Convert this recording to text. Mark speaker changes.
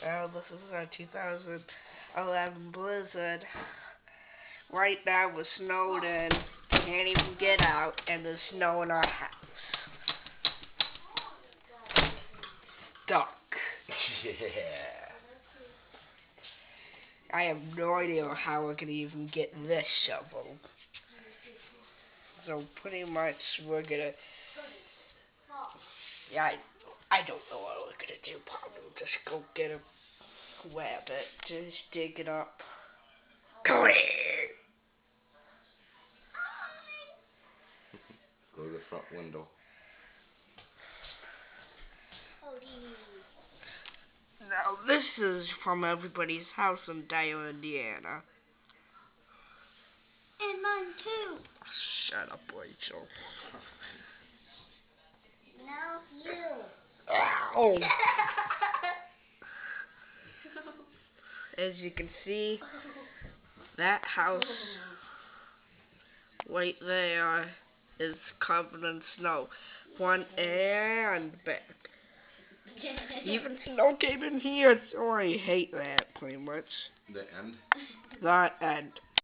Speaker 1: This is a 2011 blizzard. Right now we're snowed in. Can't even get out, and there's snow in our house. Duck.
Speaker 2: Yeah.
Speaker 1: I have no idea how we're gonna even get this shovel. So pretty much we're gonna. Yeah, I don't know what we're gonna do. Probably just go get a rabbit, just dig it up. Cody!
Speaker 2: Go to the front window.
Speaker 1: Now this is from everybody's house in Dale, Indiana.
Speaker 3: And mine too.
Speaker 1: Shut up, Rachel.
Speaker 3: Now you.
Speaker 1: Ow! As you can see, that house right there is covered in snow, front and back. Even snow came in here, so I hate that pretty much.
Speaker 2: The end?
Speaker 1: That end.